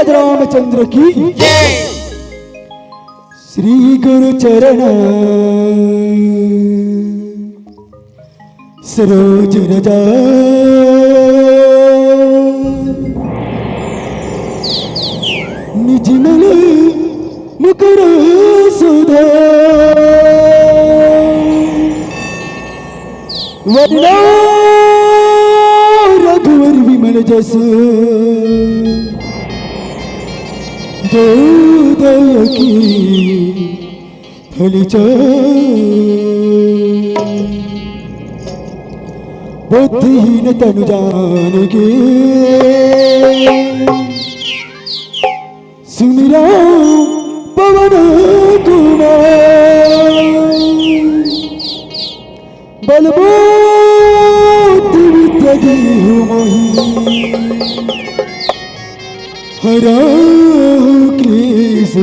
रामचंद्र की श्री गुरु चरण सरोज रजा निज मन मुकुर सुधा वरना रघुवर विमल जस दया की फली बुद्धिहीन तनु जान के सुमिरा पवन कुमार बलबूति विद्या देहु मोहि हरा क्लेश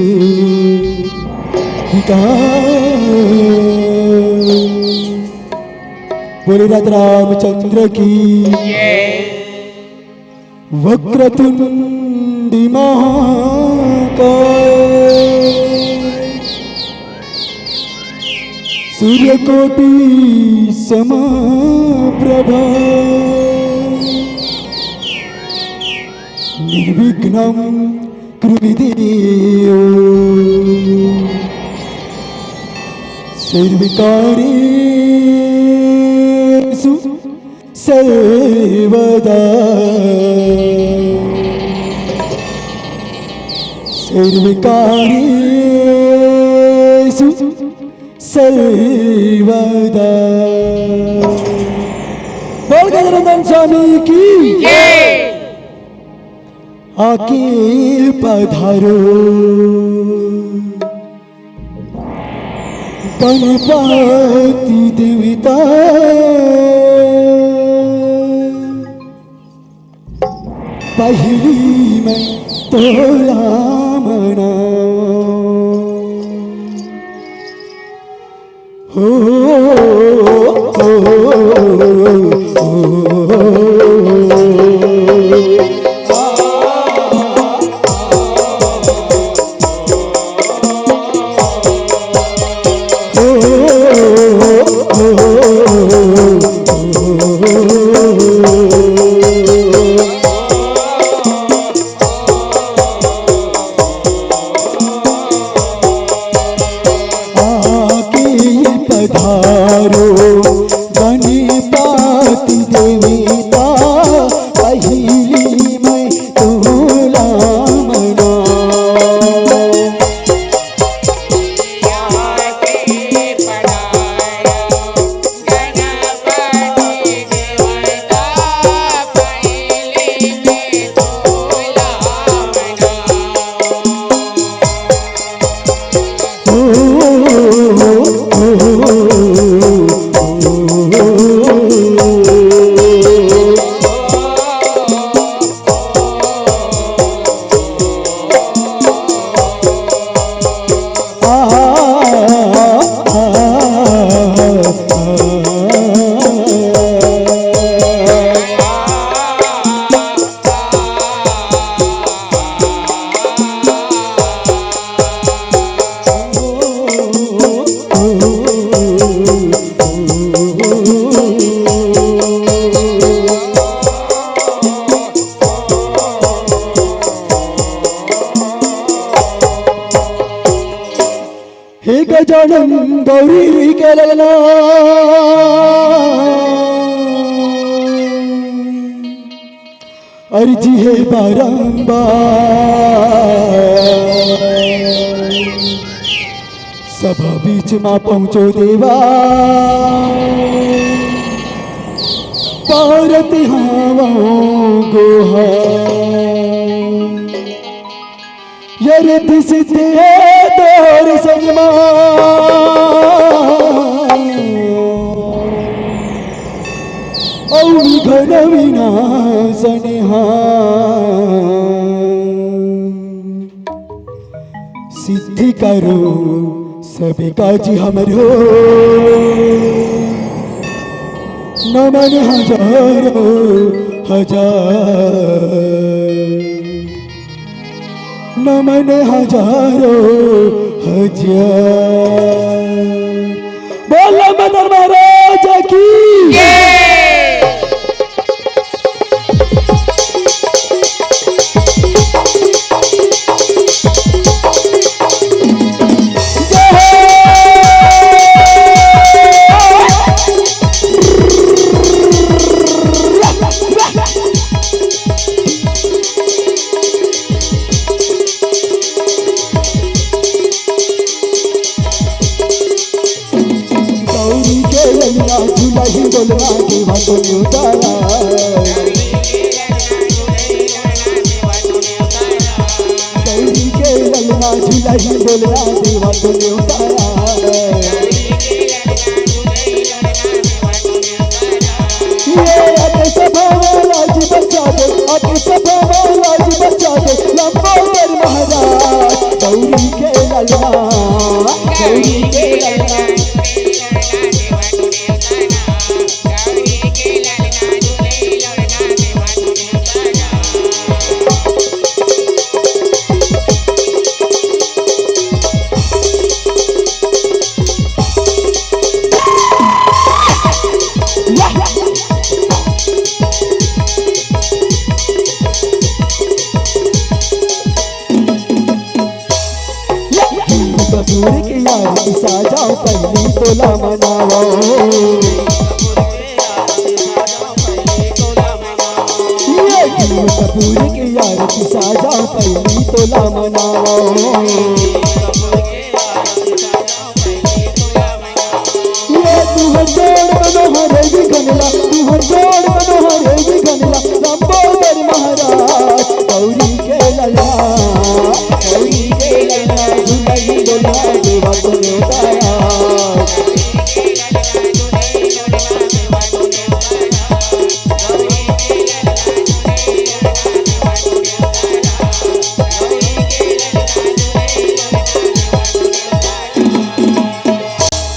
बोले रात रामचंद्र की वक्रतुंडी महाकाय सूर्यकोटि समप्रभा निर्विघ्नं कुरु देव सर्वकार्येषु सर्वदा सर्वकार्येषु सर्वदा। बोल गजानन स्वामी की आके पधारो गणपति देवता पहली मैं तोला मना हो हे गजानन गौरी के ललना अर्जी है बारंबार सभा बीच मां पहुंचो देवा पारती हावों गोहा यरति सिद्धि है तोर संगमा औरी घन विनाशने सिद्धि करो सबे काजी हमरो नमन हजारो हजार नमन हजारो हजार बोलो मदन महाराज की झूला ही बोलना देवा तो उतारा गौरी के ललना झूला ही बोलना देवा तो उतारा ये आके सभा राज बचा दे आके सभा राज बचा दे लंबोदर महाराज गौरी के ललना गौरी के ललना यार की साजाओ पहली तोला मनाओ। ये कपूर के यार की साजाओ पहली तोला मनाओ। ये तू हर जोड़ बनो हरे भी गनला, तू हर जोड़ बनो हरे भी गनला, लंबोदर महाराज गौरी के लला, गौरी के लला झुलाई डोला देवा को न्योताया।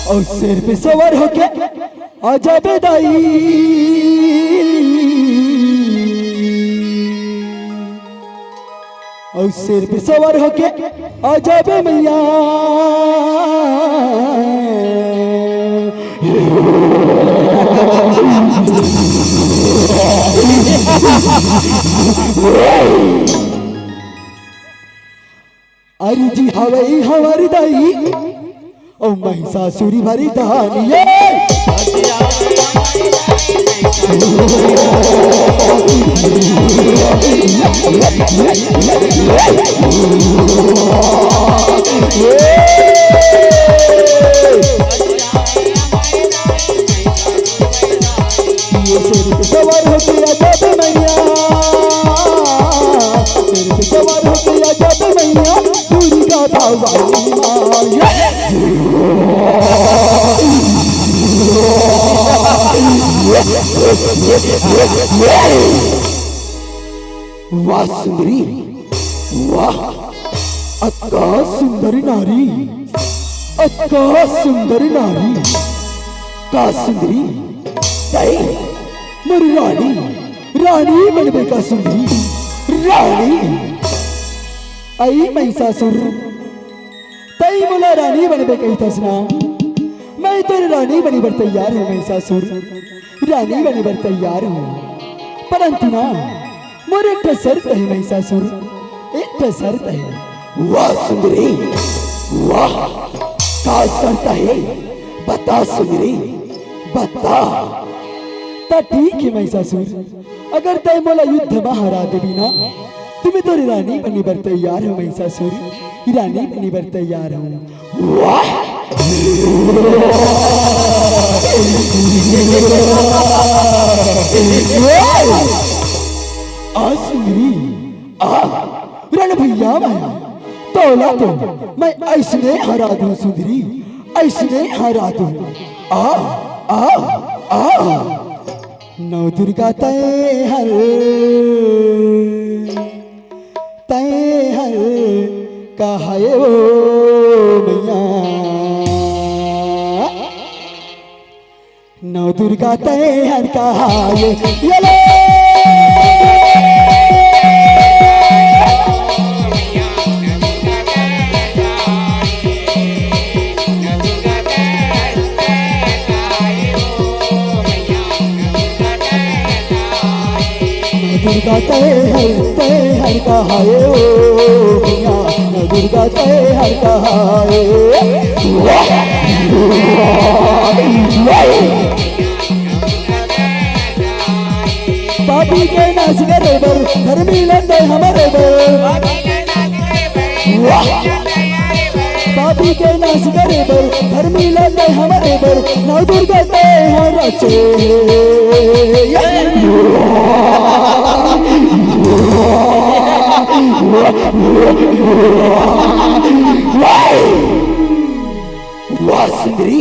और सिर पे सवार होके आजा बेदाई, और सिर पे सवार होके आजा बे मैया। अरे जी हवाई हमारी दाई ओ महिषासुरी भरी दहानी सवार हो गया जब मैया, सवार हो गया जब मैया दुर्गा भवानी माया। वाह सुंदरी वाह, अक्का सुंदरी नारी, अक्का सुंदरी नारी, का सुंदरी तय मोरी रानी, रानी बनबे का सुंदरी रानी। आई महिषासुर तई मोला रानी बनबे कही थसना, मैं तेरी रानी बनी बर तैयार हूँ महिषासुर, रानी बनी बर तैयार हूँ। परंतु ना मोर एक शर्त है महिषासुर, एक शर्त है। वाह सुंदरी वाह, का शर्त है बता सुंदरी बता। ता ठीक है महिषासुर, अगर तय मोला युद्ध में हरा देवी ना तुम्हें तो रानी बनी बर तैयार हो महिषासुर, रानी बनी बर तैयार हूँ। वाह सुंदरी रण भैया माया तोला तो मैं ऐसने हरा दूं सुंदरी, ऐसने हरा दूं। आ आ आ नौ दुर्गा तय हर कहाए ओ मैया, नौ दुर्गा तय हर कहाए यले। दुर्गा तय हर कहाए ओ मैया, दुर्गा तय हर कहाए। पापी के नाच करे बर धर्मी लंदे हमारे बर, पापी के नाच करे बर धर्मी लंदे हमारे बर, नौ दुर्गा तय हर रचे। वाह सुंदरी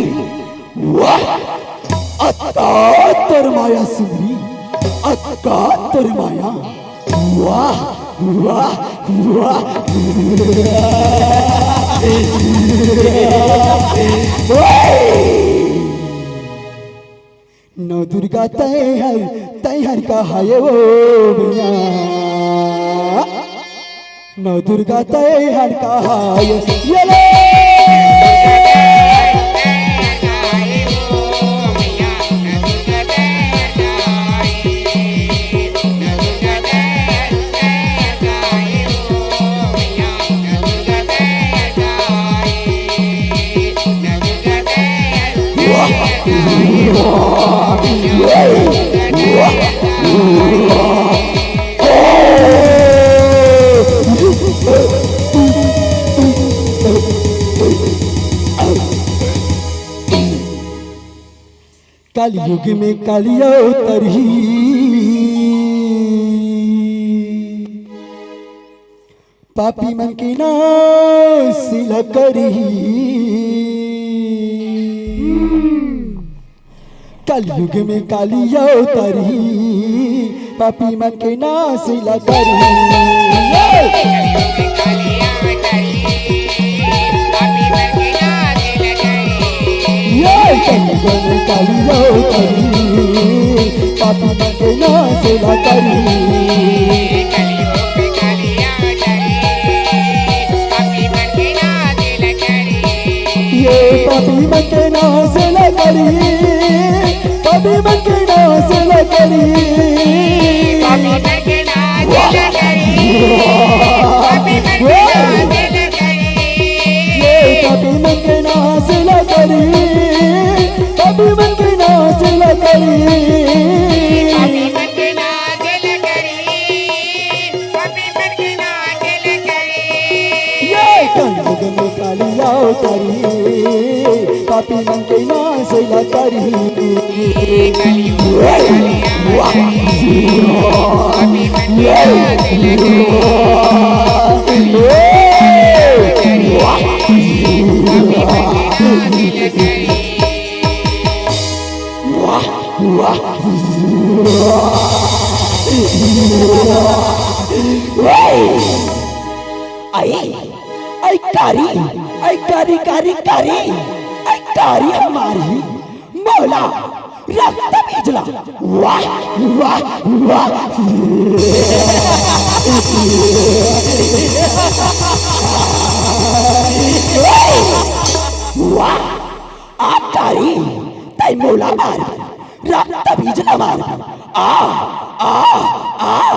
वाह, अक्का तोर माया सुंदरी, अक्का तोर माया। वाह वाह वाह नौ दुर्गा तय हर कहाए ओ भैया, नौ दुर्गा तय हर कहाए यले। कलयुग में कालिया उतरी पापी मन की नाश करी कलयुग में कालिया उतरी पापी मन के नाश करी कालिया उतरी पापी मन के नाश करी पापी मन के नाश करी पापी मन के नाश करी पापी मन के नाश करी पापी मन के नाश करी पापी मन के नाश कलयुग में कालिया उतरी पापी मन के नाश करी कारी हमारी मौला रक्त भेजला वाह वाह वाह वाह आप कारी तय मौला मार रक्त भेजला मार आ आ आ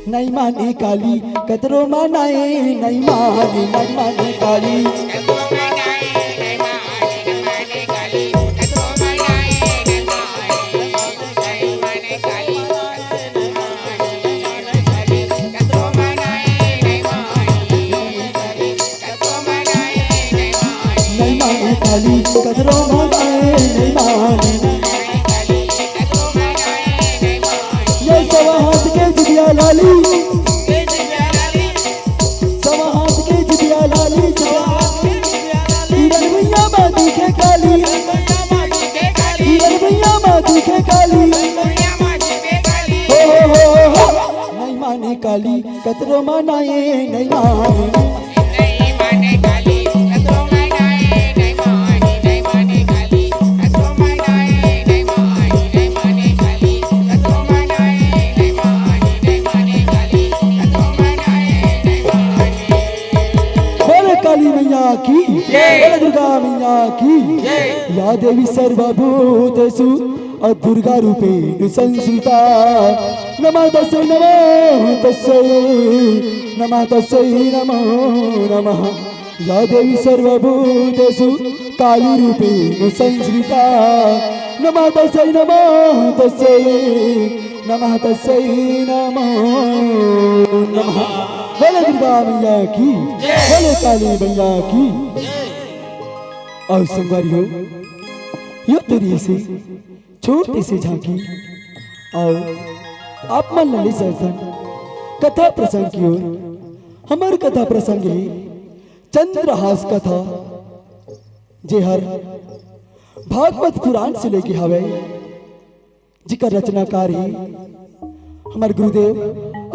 नहीं माने काली कतरो मनाए नहीं माने काली काली कतरो मनाए नहीं माने ये सवा हाथ के जिया लाली सवा हाथ के जिया लाली भैया माती के काली भैया माती के काली हो नहीं माने काली कतरो मनाए नहीं माने काली मैया की जय दुर्गा मैया की या देवी सर्वभूतेषु दुर्गा रूपेण संस्थिता नमः तस्यै नमो नमः या देवी सर्वभूतेषु काली रूपेण संस्थिता नमः तस्यै नमो नमः बोले दुर्गा मैया की बोले काली मैया की और संगवारियों यो दूरी से छोटी सी झांकी और आप मन लली सर्जन कथा प्रसंग की ओर हमार कथा प्रसंग है चंद्रहास कथा जे हर भागवत पुराण से लेके हवे जिकर रचनाकार ही हमारे गुरुदेव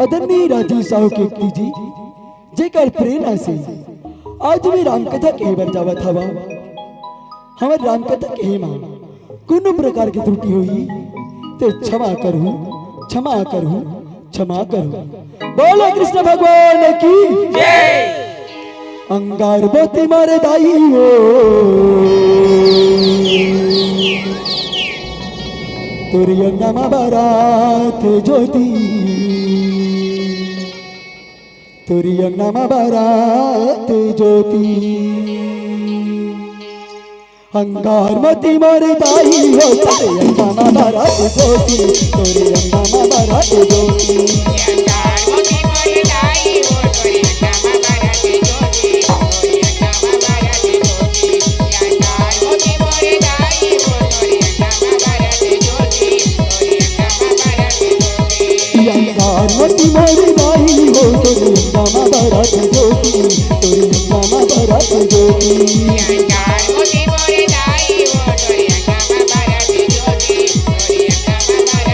आदरणीय राजीव साहू कीर्ति जी जेकर प्रेरणा से आज भी रामकथा के बर जावत हवा हमारे रामकथा के मां कोनो प्रकार की त्रुटि हुई तो क्षमा करूं बोलो कृष्ण भगवान की जय। अंगार बोती मारे दाई हो तुरिय नमा बारात ज्योति तुरिय नमा बारात ज्योति अंगार मती मारे दाई हो तुरिय नमा बारात ज्योति तुरिय नमा बारात ज्योति अंगार मती मारे दाई हो तुरिय नमा बारात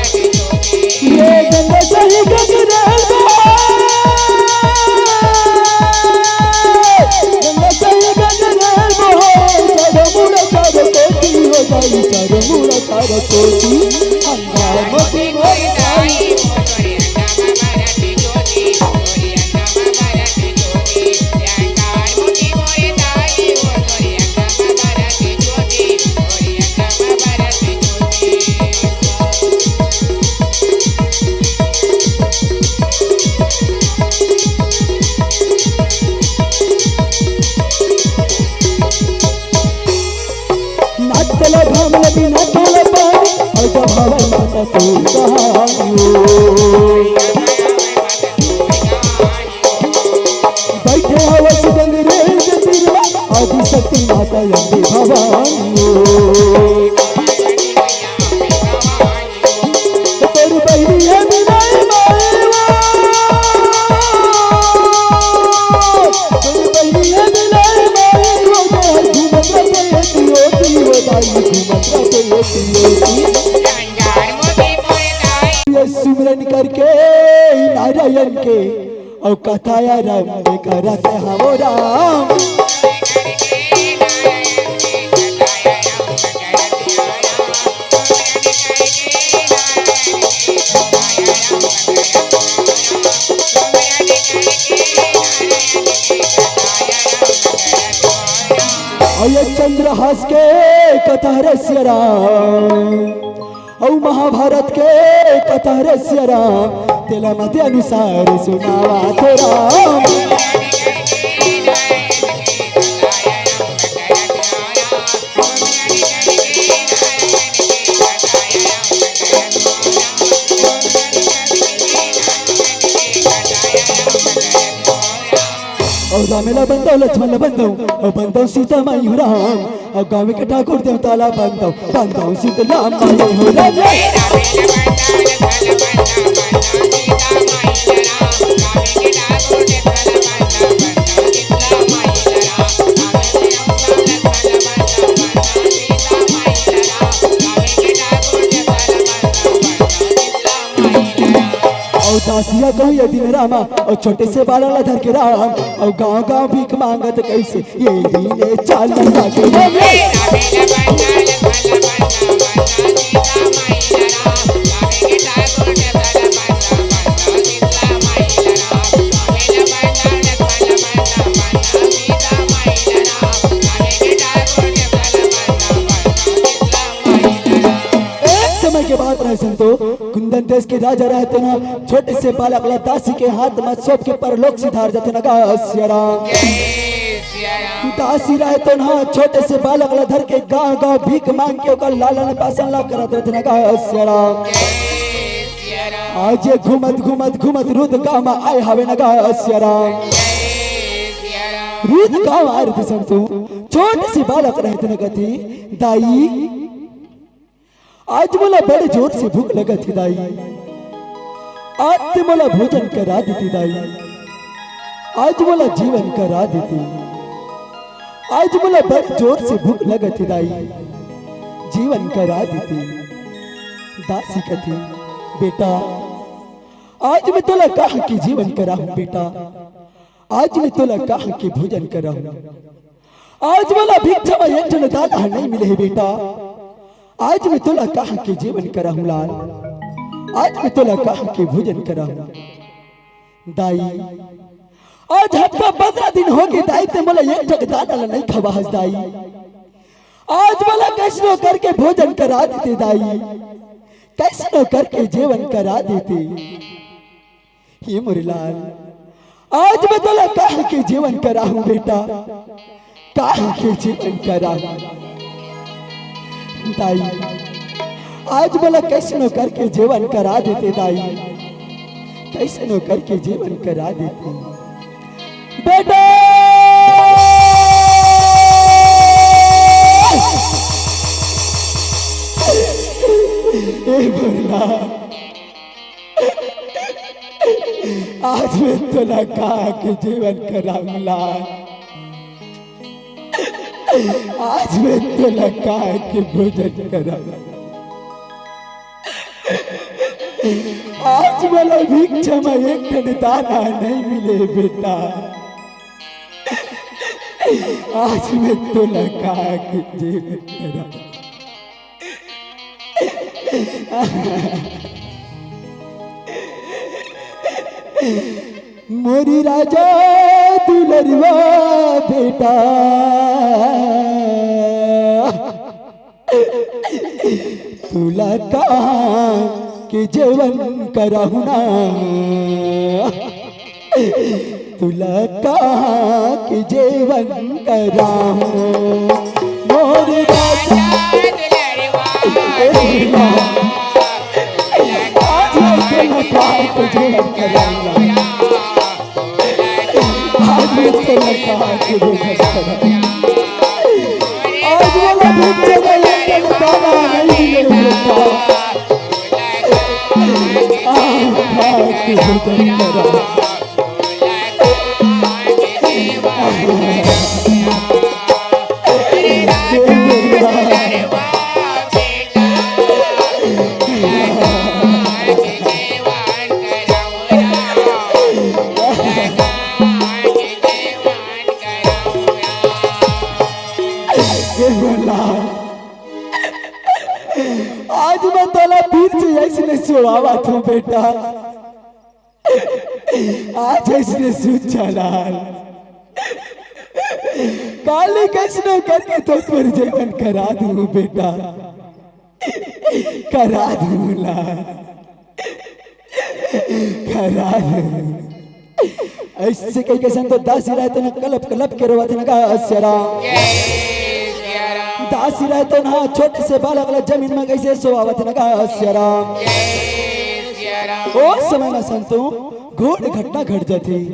ये गंगा सही गगरेल गंगा सही गगरेल सरमुड़ा चार कोटी हो जाई सरमुड़ा चार कोटी अंगार मोती मोरे दाई नाचला घाम लगी नाचला पानी और जब हवा माता तू कहानियों बैठे हवस गंगरेल के तिरवा आदि शक्ति माता अम्बे भवानियों तेरी बहनी है बिनाई माएवा तेरी बहनी है बिनाई माएवा घूमत रहे योती हो दाई घूमत रहे योती ये सिमरन करके नारायण के और कथाया राम में करते हमो राम और ये चंद्रहास के कथा रहस्य राम और महाभारत के कथा रहस्य राम तेला मत अनुसार सुनावा तो राम और रामेला बंदो लक्ष्मण बंदो और बंदो सीता माई हो राम और गाँव के ठाकुर देवताला बंदो बंदो सीता राम माई हो राम दासिया कहिए दिन रामा और छोटे से बाला धर के राम और गांव गांव भीख मांगत कैसे ये दीने चाल लागे के बात रहे संतो कुंदन देश के राजा रहते ना छोटे से बालक दासी के हाथ में सौंप के परलोक सिधार जाते ना दासी रहते ना छोटे से बालक धर के गांव गांव भीख मांग के ओकर लालन पासन ला करत रहते ना आज घुमत घुमत घुमत रुद गांव में आए हवे ना रुद गांव आए रहते संतो छोटे से बालक रहते ना कथी दाई आज मोला बड़े जोर से भूख लगा थी दाई आज ते मोला भोजन करा देती दाई आज मोला जीवन करा देती आज मोला बड़े जोर से भूख लगा थी दाई जीवन करा देती दासी कथी बेटा आज मैं तोला कहा कि जीवन कराऊं बेटा आज मैं तोला कहा कि भोजन कराऊं आज मोला भिक्षा में एक जन दाना नहीं मिले बेटा आज मैं तोला कहा के जीवन कराऊं लाल आज मैं तोला कहा के भोजन कराऊं दाई आज हफ्ता 15 दिन हो गए दाई ते मोला एक जग दाना नहीं खवास दाई आज मोला कैसनो करके भोजन करा देते दाई कैसनो करके जीवन करा देते ये मुरलाल आज मैं तोला कहा के जीवन कराऊं बेटा कहा के जीवन कराऊं दाई आज बोला कैसे नो करके जीवन करा देते दाई कैसे नो करके जीवन करा देते बेटा आज मैं तो लगा के जीवन कराऊंगा आज मैं तो लगा के भोजन करा, आज वाला भिक्षा में एक टन दाना नहीं मिले बेटा, आज मैं तो लगा के जीवन करा। मोरी राजा दुलरवा बेटा, तुला कहाँ के जीवन कराहू ना, तुला कहाँ के जीवन कराहू। मोरी राजा जीवन कराऊंगा, आज मैं तो लगा के भोजन करा, आज वाला भिक्षा में एक टन दाना नहीं मिलेगा, आज के भोजन करा। आज मैं तोला फिर से ऐसने सुहावा था बेटा, आज ऐसने सूझ चला, काले कैसनो करके तो पर जीवन करा दूं बेटा, करा दूंगा, करा दूं। ऐसे कई कैसन तो दासी रहते न कलप कलप के रोवत न गा अस्यरा, दासी रहते ना छोटे से बालक वाला जमीन में कैसे सोआवत न गा अस्यरा। ओ समय में संतो घोर घटना घट जाती,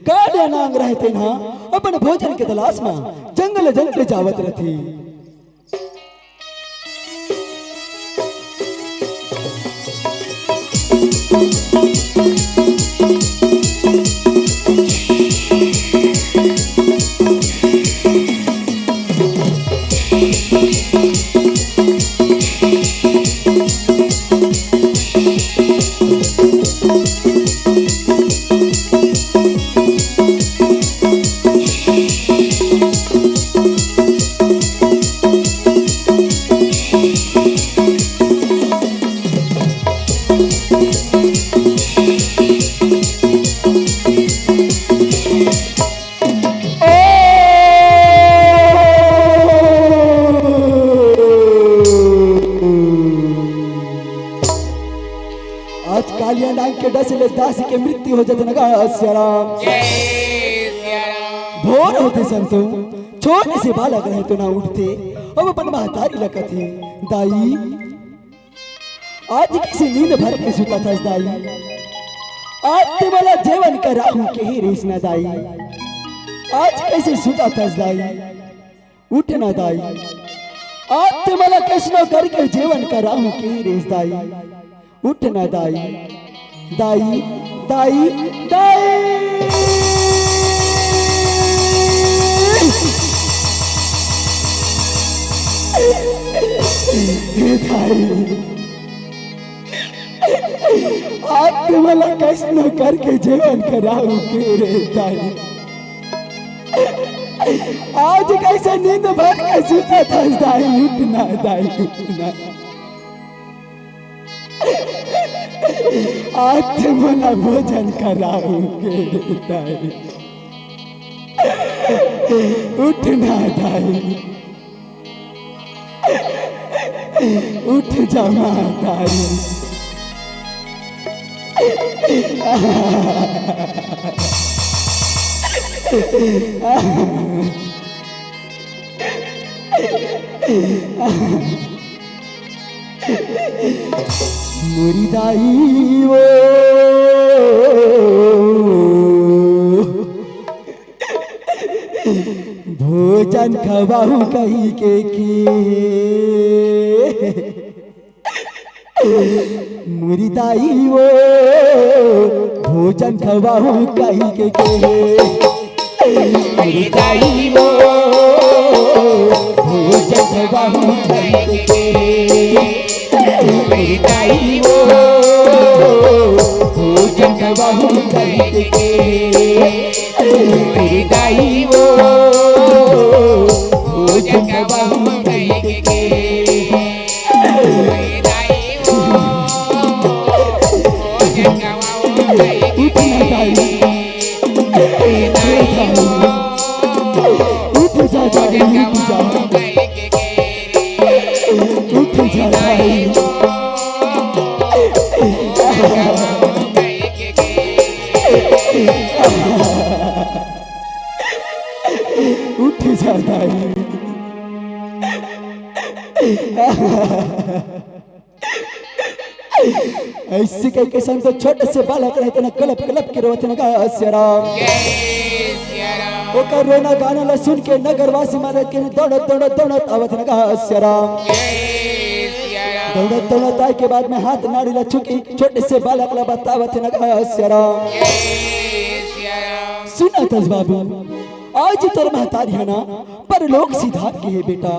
काले नांग रहते ना अपन भोजन के तलाश में जंगल जंगल जावत रहती। दासी के मृत्यु हो जाते नगा सियाराम। भोर होते संतो छोटे से बालक रहे तो ना उठते, अब अपन महतारी लगती दाई आज किसी नींद भर के सुता था दाई, आज ते वाला जीवन का राहु के ही रेस न दाई, आज कैसे सुता था दाई उठना दाई, आज ते वाला कैसनो करके जीवन का राहु के ही रेस दाई उठना दाई, दाई दाई दाई आज तुम्हारा कैसनो करके जीवन कराऊं के रे दाई, आज कैसे नींद भर के सुता था दाई उठना दाई उठना, आज तुम्हारा भोजन कराऊं के रे दाई उठना दाई उठ जा मातारी। मोरी दाई वो भोजन खवाऊ कही के मोरी दाई वो भोजन खवाऊ कही के मोरी दाई वो बाहु बैठ के मेरी दाई वो भोजन बाहु बैठ के मेरी दाई वो भोजन बाहु बैठ के मेरी दाई वो भोजन बाहु बैठ के उठ जाता है। ऐसे कई के संग तो छोटे से बालक रहते न कलप कलप के रोते न गा सियाराम वो कर रोना गाना ला सुन के नगरवासी मारे के दौड़त दौड़त दौड़त आवत न गा सियाराम दौड़त दौड़त आए के बाद में हाथ नाड़ी ला चुकी छोटे से बालक ला बतावत न गा सियाराम सुना तज बाबू आज तोर महतारी है ना पर लोग सीधा के है बेटा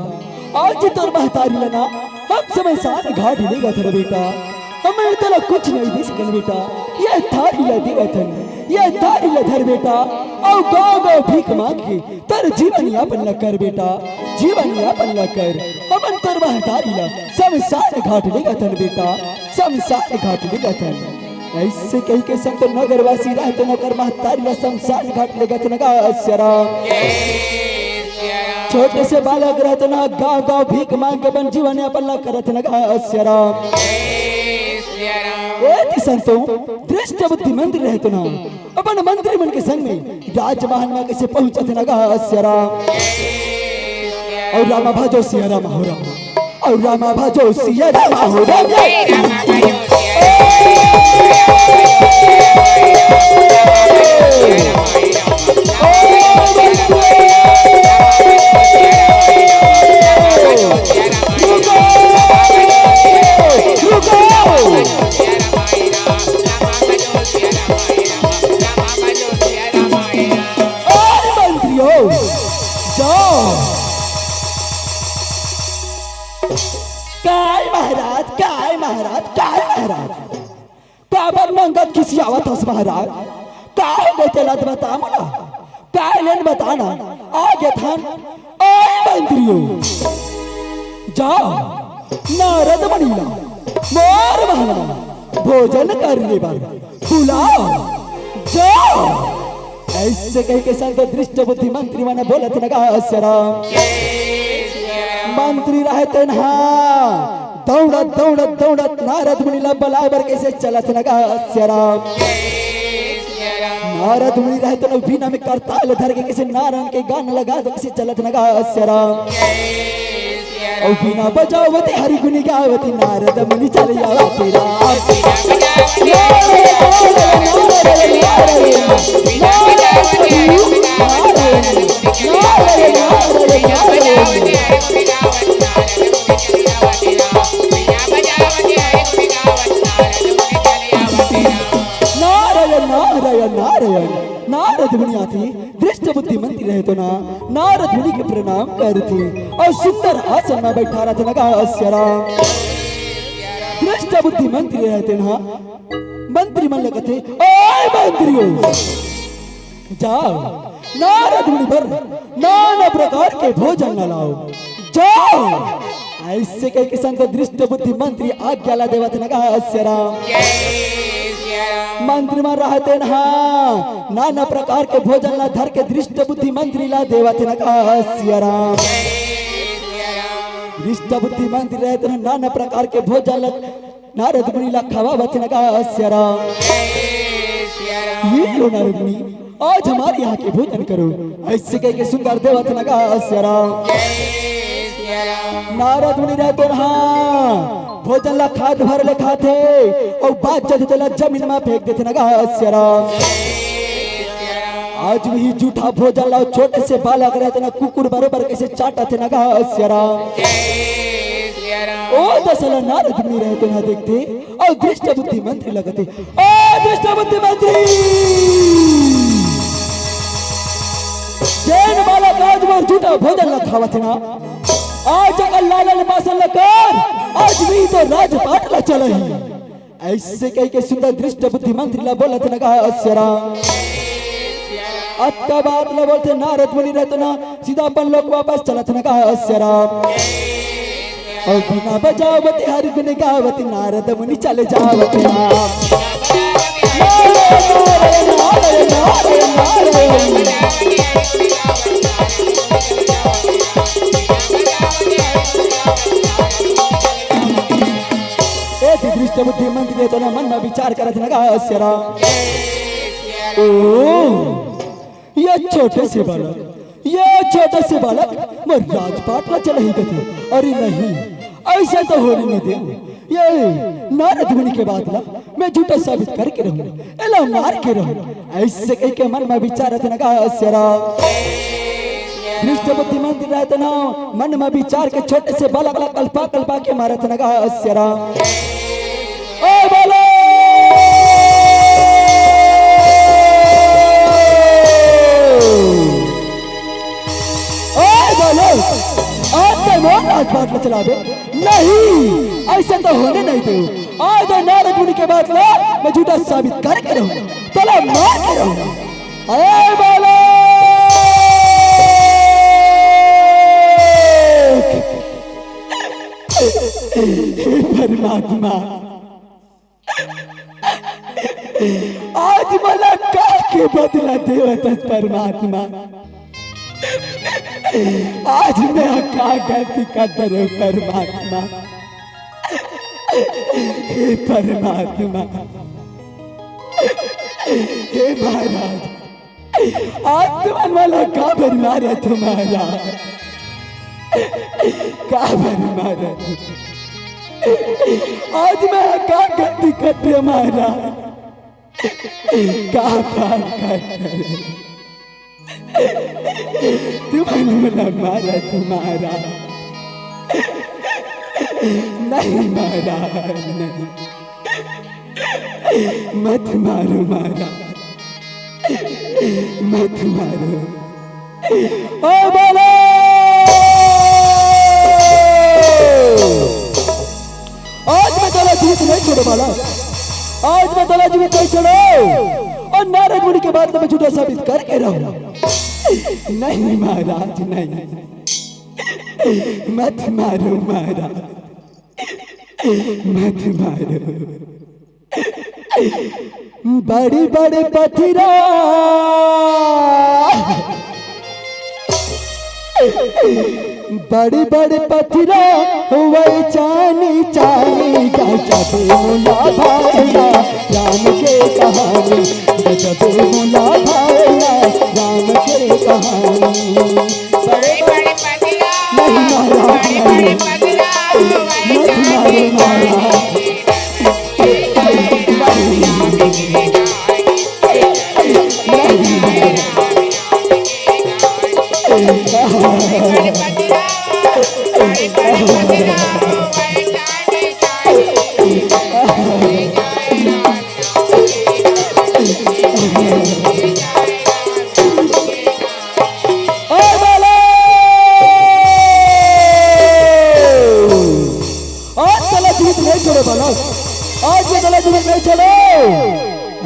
आज तोर महतारी लना हम समय साथ घाट लेगा तेरा बेटा हमें तो कुछ नहीं दे सकन बेटा ये थारी ला देवतन ये थारी ला धर बेटा और गाँव गाँव भीख मांग के तर जीवन यापन ला कर बेटा जीवन यापन ला कर हमन तर महतारी ला शमशान घाट लेगा तन बेटा शमशान घाट लेगा तन ऐसे कहीं के संग तो नगरवासी रहते नगर महतारी ला शमशान घाट लेगा तन गा सियाराम छोटे से बालक रहते ना गाँव गाँव भीख मांग के बन जीवन यापन ला करत न गा सियाराम संतो दृष्ट बुद्धि मंत्री रहते ना अपन मंत्री मन के संग में राजमहल में कैसे पहुंचते न गा सियाराम और रामा भाजो सिया राम हो राम और रामा भाजो सिया राम हो राम मंगत किसी आवत हस महाराज काहे बेचलत बता मला काहे लेन बताना आगे थान ओए मंत्रियों जाओ नारद बनीला मोर बहना भोजन करने पर बुलाओ जाओ ऐसे कह के संग दृष्ट बुद्धि मंत्री माने बोलत नगा सियाराम मंत्री रहते ना दौड़त दौड़त दौड़त नारद मुनि ला बलाबर कैसे चलत नगा सियाराम नारद मुनि रहते न बिना में करताल धर के किसी नारायण के गाना लगा तो किसी चलत नगा सियाराम और बिना बजावती हरि गुनी गावती नारद मुनि चल जावा तेरा नारद मुनि आती दृष्ट बुद्धि मंत्री रहे तो ना नारद मुनि के प्रणाम करती और सुंदर आसन में बैठा रहा था नगा सियाराम दृष्ट बुद्धि मंत्री रहते ना मंत्री मन लगते ओए मंत्रियों जाओ नारद मुनि पर नाना प्रकार के भोजन न लाओ जाओ ऐसे कह के संग दृष्ट बुद्धि मंत्री आज्ञा ला देवत नगा सियाराम मंत्री में रहते ना नाना प्रकार के भोजन ला धर के दृष्ट बुद्धि मंत्री ला देवत नगा सियाराम दृष्ट बुद्धि मंत्री रहते ना नाना प्रकार के भोजन ला नारद मुनि ला खवावत नगा सियाराम ये लो नारद मुनि आज हमारे यहाँ के भोजन करो ऐसे कह के सुंदर देवत नगा सियाराम नारद मुनि रहते ना भोजन ला खाद भर ले खाते और बात जब ला जमीन में फेंक देते नगा सियाराम आज भी झूठा भोजन ला छोटे से बालक रहते ना कुकुर बरोबर कैसे चाटते नगा सियाराम ओ दसला नारद मुनि रहते ना देखते और दृष्ट बुद्धि मंत्री लगते ओ दृष्ट बुद्धि मंत्री जैन बालक आज वो झूठा भोजन ला खावत ना आज अगर लालन बासन लकर आज भी तो राजपाट ला चल ही ऐसे कह के सुंदर दृष्ट बुद्धिमंत्री ला बोलत नगा अस्यरा अत्ता बात ला बोलते नारद मुनि रहतना सीधा अपन लोग वापस चलत नगा अस्यरा और बिना बजावती हर गुण गावती नारद मुनि चले जावती दृष्ट बुद्धि मंत्री तो मन में विचार करत लगा अस्यरा ओ ये छोटे से बालक मैं राजपाट में चल ही गए अरे नहीं ऐसा तो होने नहीं दे ये नारद मुनि के बात ला मैं झूठा साबित करके रहूं एला मार के रहूं ऐसे कह के मन में विचारत लगा अस्यरा दृष्ट बुद्धि मंत्री रहते ना मन में विचार के छोटे से बालक ला कल्पा के मारत लगा अस्यरा ओ बोलो राजपाट में चला दे नहीं ऐसा तो होने नहीं दे आज नारद मुनि के बाद ला मैं झूठा साबित करके रहूं तला मार के रहूं अरे बोलो परमात्मा आज मला का के बदला देवत परमात्मा आज मैं क्या गलती कर रहे परमात्मा हे परमात्मा हे महाराज आज तुम्हारा वाला का मारा तुम्हारा का मारा आज मैं क्या गलती कर रहे मारा का तुम्हारा मारा तुम्हारा नहीं मारा नहीं मत मारो मारा मत मारो ओ बोलो आज मैं तेरा जीवित नहीं छोड़ो बाला आज मैं तेरा जीवित नहीं छोड़ो और नारद मुनि के बाद मैं झूठा साबित करके रहूं नहीं महाराज नहीं मत मारो महाराज मत मारो बड़ी बड़े पत्थरा बड़ी बड़ी पत्थरा वही चानी चानी गजब मुला भाया राम के कहानी गजब मुला भाया राम के कहानी बड़े बड़े पत्थरा नहीं मारा बड़े पत्थरा मत मारो मारा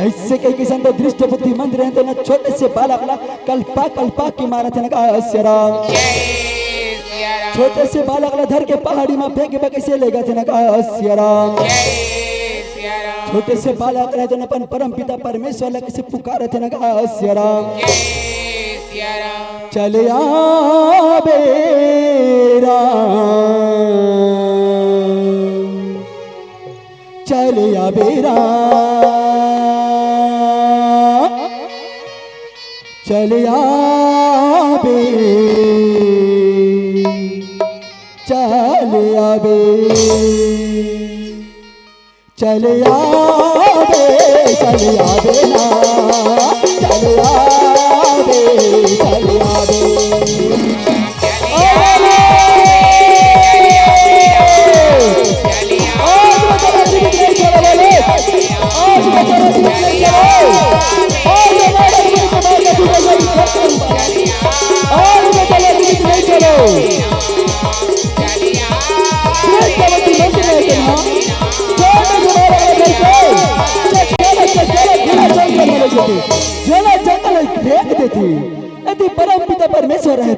ऐसे कई किसान तो दृष्ट बुद्धि मंद रहे तो न छोटे से बालक ला कल्पा की मारत है अस्यरा छोटे से बालक ला धर के पहाड़ी में फेंक के कैसे लेगा थे ना अस्यरा छोटे से बालक रहे तो अपन परम पिता परमेश्वर ला कैसे पुकारे थे ना अस्यरा चले आ बेरा चले आ बेरा चले आबे चले आबे चले आबे चले आबे ना चले आबे चले आबे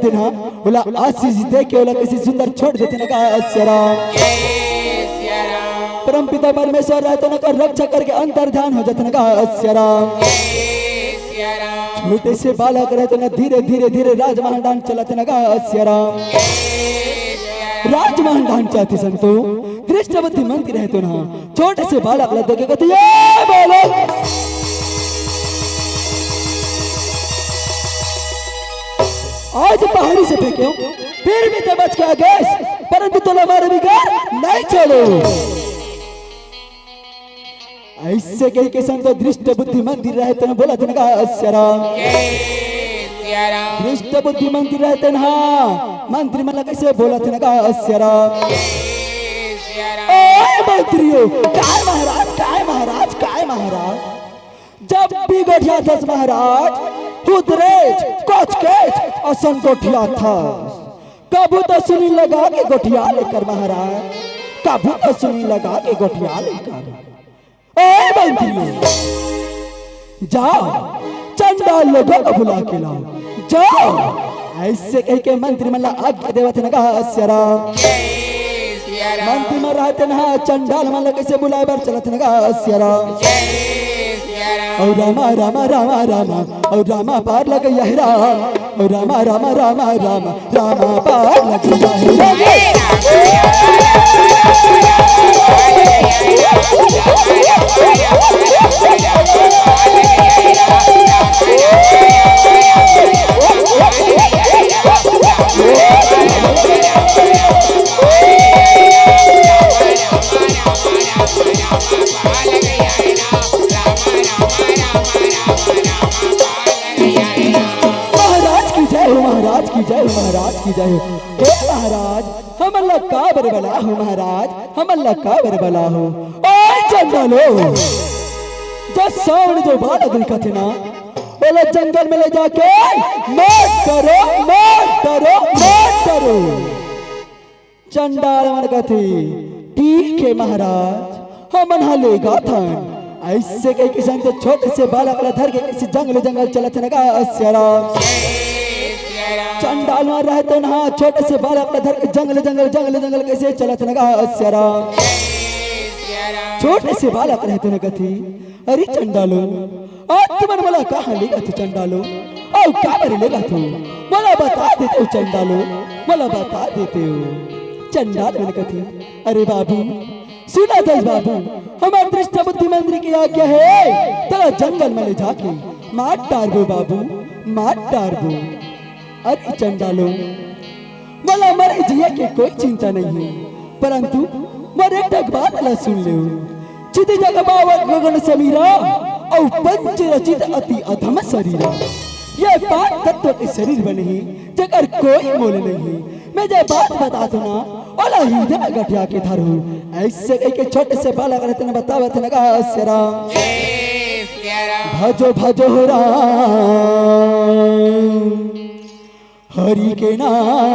रहते ना बोला आशीष दे के बोला किसी सुंदर छोड़ देते ना का राम परम पिता परमेश्वर रहते ना का रक्षा करके अंतर ध्यान हो जाते ना का राम छोटे से बालक रहते ना धीरे धीरे धीरे राजमहल डांस चलाते ना का राम राजमहल डांस चाहते संतो दृष्ट बुद्धि मंत्री रहते ना छोटे से बालक लगते के कहते ये बालक आज पहाड़ी से फेंक्यो फिर भी तो बच गया गैस परंतु तो हमारे बिगाड़ नहीं छोड़ो ऐसे कहीं के संत दृष्ट बुद्धि मंदिर रहते ना बोला था ना राम दृष्ट बुद्धि मंदिर रहते ना मंत्री मतलब कैसे बोला था ना राम मंत्रियों काय महाराज काय महाराज काय महाराज जब भी गोठिया दस महाराज उदरेज कोचकेज असन गोठिया था कबू तो सुनी लगा के गोठिया लेकर महाराज कबू तो सुनी लगा के गोठिया लेकर ए मंत्रियों जाओ चंडाल लोगों को बुला के लाओ जाओ ऐसे कह के मंत्री मल्ला आज्ञा देवत ने कहा राम मंत्री में रहते ना चंडाल मल्ला कैसे बुलाए बार चलत ने कहा राम और रामा रामा रामा रामा और रामा पार लग गया राम और रामा रामा रामा रामा रामा पार लग महाराज की जय हे महाराज हम अल्लाह का बरबला हो महाराज हम अल्लाह का बरबला हो ओए चंडालो जो सावन जो बालक दिखा थे ना बोले जंगल में ले जाके मत करो मत करो मत करो चंडाल मन कहते ठीक है महाराज हम नहा लेगा था ऐसे कई किसान तो छोटे से बालक धर के किसी जंगल चलते ना राम चंडाल मार रहे तो ना छोटे से बालक धर के जंगल कैसे चलत ना राम छोटे से बालक रहते न कथी अरे चंडालो तुमन मला कहाँ लेगा तू चंडालो और क्या बरे लेगा तू मला बता देते हो चंडालो मला बता देते हो चंडाल मन कथी अरे बाबू सुना दस बाबू हमारे दृष्ट बुद्धि मंत्री की आज्ञा है तेरा जंगल में ले जाके मार डारबो बाबू मार डारबो अरे चंडालो मला मरे जिया के कोई चिंता नहीं है परंतु मरे तक बात ला सुन ले चित जग बावत गगन समीरा और पंच रचित अति अधम शरीरा ये बात तत्व के शरीर बने ही जगर कोई मोल नहीं मैं जब बात बता तो ना ओला हृदय गठिया के धरू ऐसे कई के छोटे से बालक रहते न बतावत न राम भजो भजो राम हरि के नाम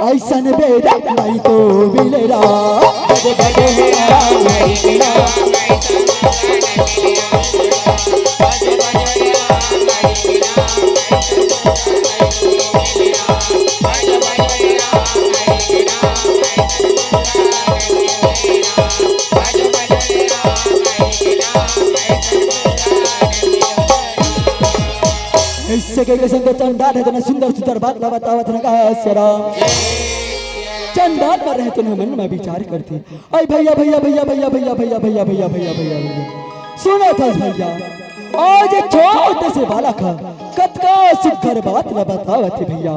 ऐसन बेद नहीं तो मिलेगा भजो भजो राम हरि के नाम इससे के संग चंडाल है सुंदर सुंदर बात बतावत न राम चंडाल पर रहते न मन में विचार करते अरे भैया भैया भैया भैया भैया भैया भैया भैया भैया भैया भैया सुनो था भैया आज छोटे से बालक कतका सुघर बात न बतावत भैया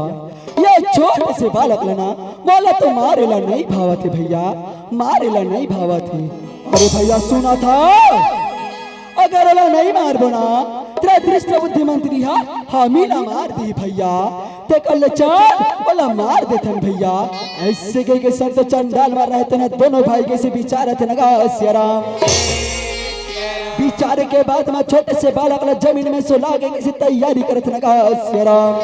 ये छोटे से बालक लेना बोला तो मारेला नहीं भावत भैया मारेला नहीं भावत अरे भैया सुना था अगर अला नहीं मार बोना तेरा दृष्ट बुद्धि मंत्री हमीला मार दी भैया ते कल चार बोला मार देते भैया ऐसे के संत चंडाल मार रहते न दोनों भाई कैसे विचार थे नगा राम विचार के बाद में छोटे से बालक जमीन में सो लागे किसी तैयारी करत नगा राम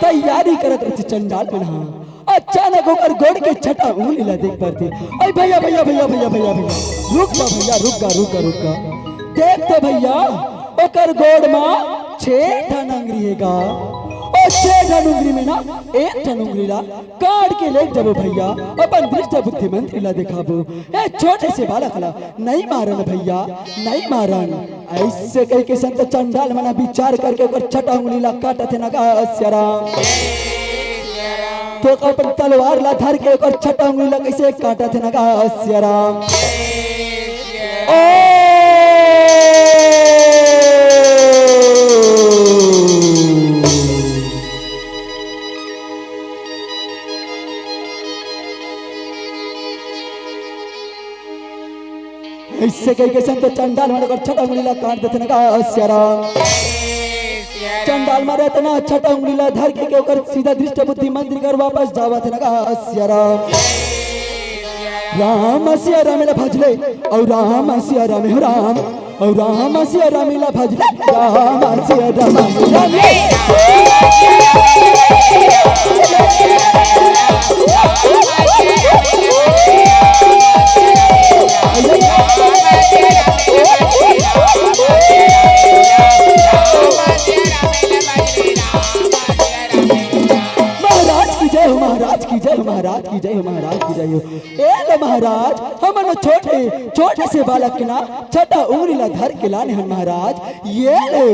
तैयारी करत रहते चंडाल बना अचानक होकर गोड़ के छटा उंगली ला देख पाती अरे भैया भैया भैया भैया भैया भैया रुक जा भैया रुक गा देख तो भैया ओकर गोड़ में 6 ठन अंगरी है गा। और 6 ठन अंगरी में ना 1 ठन अंगरी ला काट के ले जब भैया अपन दृष्ट बुद्धि मंत्री ला दिखाबो। ए छोटे से बालक ला नहीं मारन भैया, नहीं मारन। ऐसे कह के संत चंडाल मना विचार करके ओकर छठा अंगुली ला काटत ना गा श्याराम। तो अपन तलवार ला धर के ओकर छठा अंगुली ला कैसे काटत ना गा श्याराम। इससे कई के संत चंडाल मारे कर छठा उंगली ला काट देते ना श्याराम। चंडाल मारे तना छठा उंगली ला धर के ओकर सीधा दृष्ट बुद्धि मंदिर कर वापस जावत ना श्याराम। राम सिया राम ला भजले और राम सिया राम हो राम और राम सिया राम ला भजले राम सिया राम महाराज की जय, महाराज की जय, महाराज की जय हो। ए लो महाराज हमन छोटे छोटे से बालक के ना छठा उंगली ला धर के लाने हन महाराज। ये ले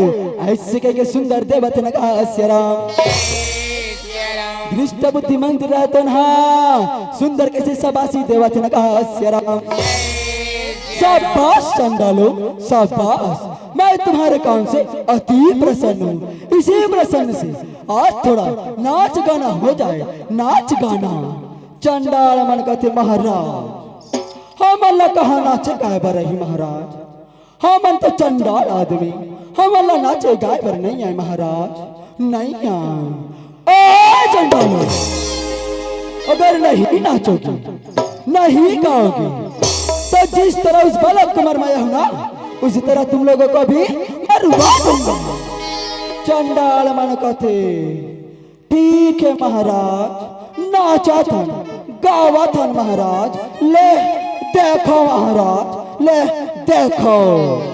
ऐसे कह के सुंदर देवत न कहा श्याराम। दृष्ट बुद्धि मंत्र रहतन हा सुंदर कैसे सबासी देवत न कहा श्याराम। शाबाश चंडालो शाबाश, मैं तुम्हारे काम से अति प्रसन्न हूँ। इसी प्रसन्न से आज थोड़ा नाच गाना हो जाए, नाच गाना। चंडाल मन कहते महाराज हम अल्लाह कहाँ नाचे गाय बर रही महाराज, हम तो चंडाल आदमी, हम अल्लाह नाचे गाय बर नहीं आए महाराज, नहीं आए। चंडालो अगर नहीं नाचोगी नहीं गाओगी तो जिस तरह उस बालक को मरवाया हूं ना उसी तरह तुम लोगों को भी मरवा दूंगा। चंडाल मन कहते ठीक है महाराज, नाचा था गावा था महाराज, ले देखो महाराज ले देखो।